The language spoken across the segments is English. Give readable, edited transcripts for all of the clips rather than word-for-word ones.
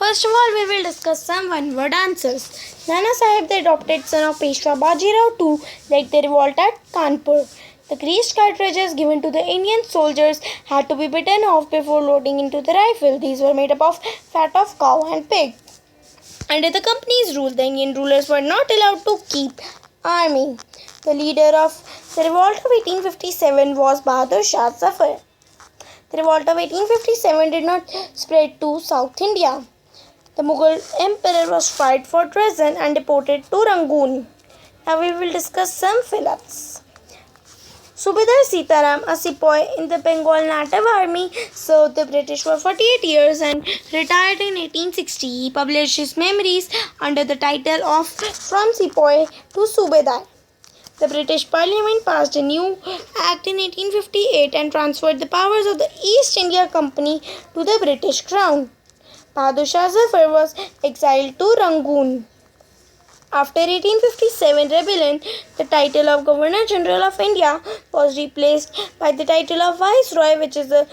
First of all, we will discuss some one-word answers. Nana Sahib, the adopted son of Peshwa Bajirao II, led the revolt at Kanpur. The greased cartridges given to the Indian soldiers had to be bitten off before loading into the rifle. These were made up of fat of cow and pig. Under the company's rule, the Indian rulers were not allowed to keep army. The leader of the revolt of 1857 was Bahadur Shah Zafar. The revolt of 1857 did not spread to South India. The Mughal emperor was tried for treason and deported to Rangoon. Now we will discuss some fill-ups. Subedar Sitaram, a sepoy in the Bengal Native Army, served the British for 48 years and retired in 1860. He published his memoirs under the title of From Sepoy to Subedar. The British Parliament passed a new act in 1858 and transferred the powers of the East India Company to the British Crown. Bahadur Shah Zafar was exiled to Rangoon. After 1857 rebellion, the title of Governor General of India was replaced by the title of Viceroy, which is the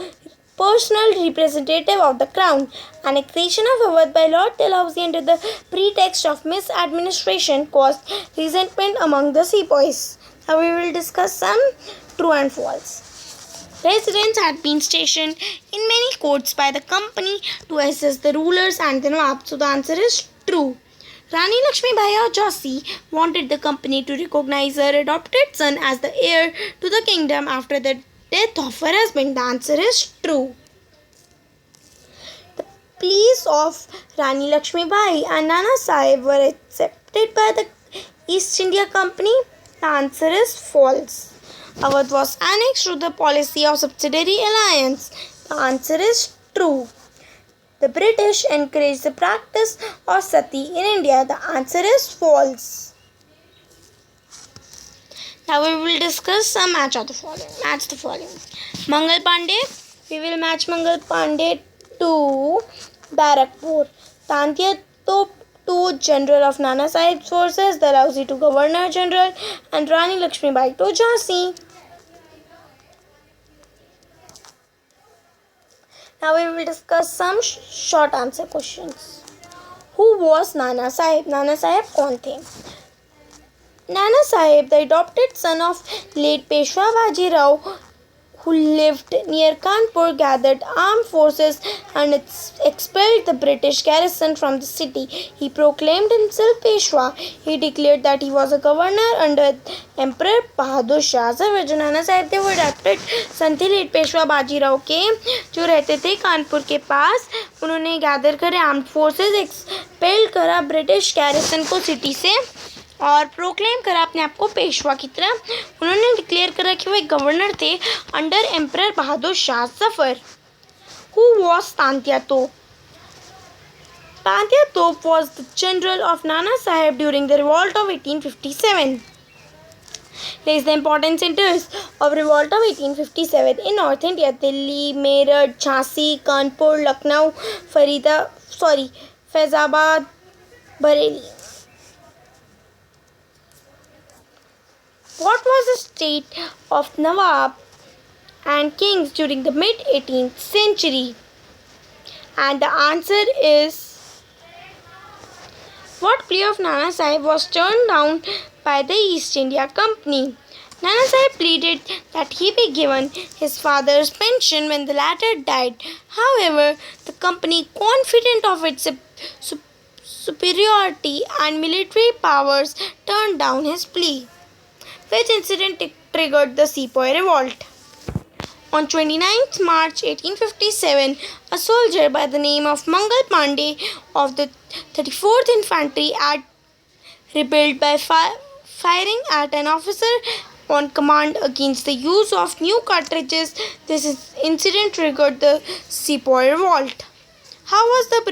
personal representative of the Crown. Annexation of Awadh by Lord Dalhousie under the pretext of misadministration caused resentment among the sepoys. Now we will discuss some true and false. Residents had been stationed in many courts by the company to assess the rulers and the Nawab. So the answer is true. Rani Lakshmi Bai of Jhansi wanted the company to recognize her adopted son as the heir to the kingdom after the death of her husband. The answer is true. The pleas of Rani Lakshmi Bai and Nana Sahib were accepted by the East India Company. The answer is false. Awadh was annexed through the policy of subsidiary alliance. The answer is true. The British encouraged the practice of sati in India. The answer is false. Now we will discuss some match the following. Mangal Pandey. We will match Mangal Pandey to Barakpur. Tantia Top to General of Nana Sahib's forces. Dalhousie to Governor General. And Rani Lakshmi Bai to Jhansi. Now we will discuss some short answer questions. Who was Nana Sahib? Nana Sahib कौन थे? Nana Sahib, the adopted son of late Peshwa Bajirao, who lived near Kanpur, gathered armed forces and expelled the British garrison from the city. He proclaimed himself Peshwa. He declared that he was a governor under Emperor Bahadur Shah Zafar. जो नाना साहब थे वो adopted सन थे late Peshwa Bajirao के, जो रहते थे कानपुर के पास. उन्होंने गैदर करे आर्म्ड फोर्सेस, एक्सपेल करा ब्रिटिश गैरिसन को सिटी से और प्रोक्लेम करा अपने आप को पेशवा की तरह. उन्होंने डिक्लेयर करा कि वो एक गवर्नर थे under emperor Bahadur Shah Zafar. Who was Tantya Tope? Tantya Tope was the general of Nana Sahib during the revolt of 1857. Lays the important centers of revolt of 1857 in North India: Delhi, Meerut, Jhansi, Kanpur, Lucknow, Faizabad, Bareilly. What was the state of Nawab and kings during the mid-18th century? And the answer is, what plea of Nana Sahib was turned down by the East India Company? Nana Sahib pleaded that he be given his father's pension when the latter died. However, the company, confident of its superiority and military powers, turned down his plea. Which incident triggered the Sepoy Revolt? On 29th March 1857, a soldier by the name of Mangal Pandey of the 34th Infantry rebelled by firing at an officer on command against the use of new cartridges. This incident triggered the Sepoy Revolt. How was the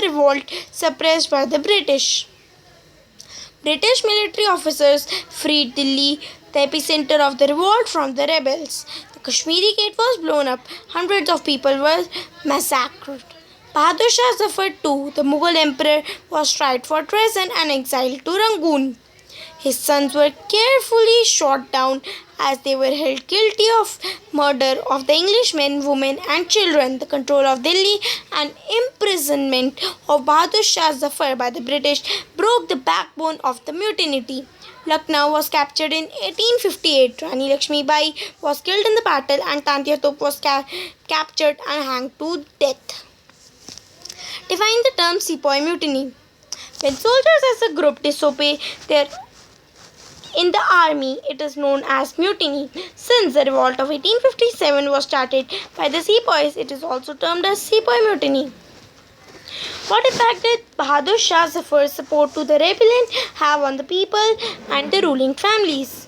revolt suppressed by the British? British military officers freed Delhi, the epicenter of the revolt, from the rebels. The Kashmiri Gate was blown up. Hundreds of people were massacred. Bahadur Shah Zafar II, the Mughal emperor, was tried for treason and exiled to Rangoon. His sons were carefully shot down as they were held guilty of murder of the Englishmen, women, and children. The control of Delhi and imprisonment of Bahadur Shah Zafar by the British broke the backbone of the mutiny. Lucknow was captured in 1858. Rani Lakshmi Bai was killed in the battle, and Tantia Top was captured and hanged to death. Define the term Sepoy Mutiny. When soldiers as a group disobey their in the army, it is known as mutiny. Since the revolt of 1857 was started by the sepoys, it is also termed as Sepoy Mutiny. What effect did Bahadur Shah Zafar's support to the rebellion have on the people and the ruling families?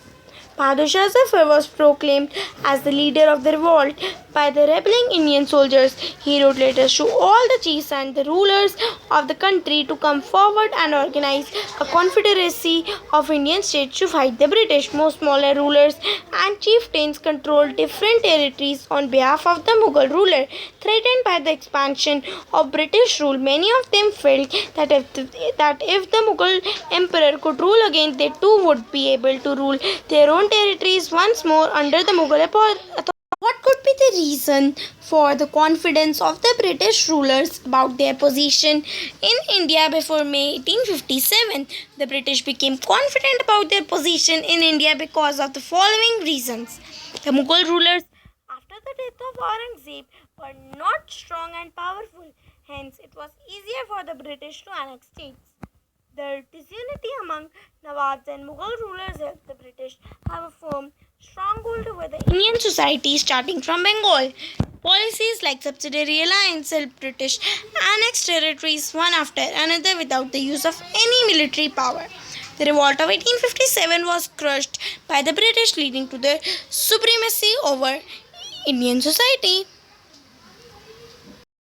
Bahadur Shah Zafar was proclaimed as the leader of the revolt by the rebelling Indian soldiers. He wrote letters to all the chiefs and the rulers of the country to come forward and organize a confederacy of Indian states to fight the British. Most smaller rulers and chieftains controlled different territories on behalf of the Mughal ruler. Threatened by the expansion of British rule, many of them felt that if the Mughal emperor could rule again, they too would be able to rule their own territories once more under the Mughal authority. What could be the reason for the confidence of the British rulers about their position in India before May 1857? The British became confident about their position in India because of the following reasons. The Mughal rulers, after the death of Aurangzeb, were not strong and powerful. Hence, it was easier for the British to annex states. The disunity among Nawabs and Mughal rulers helped the British have a firm stronghold over the Indian society starting from Bengal. Policies like subsidiary alliance helped British annex territories one after another without the use of any military power. The revolt of 1857 was crushed by the British, leading to their supremacy over Indian society.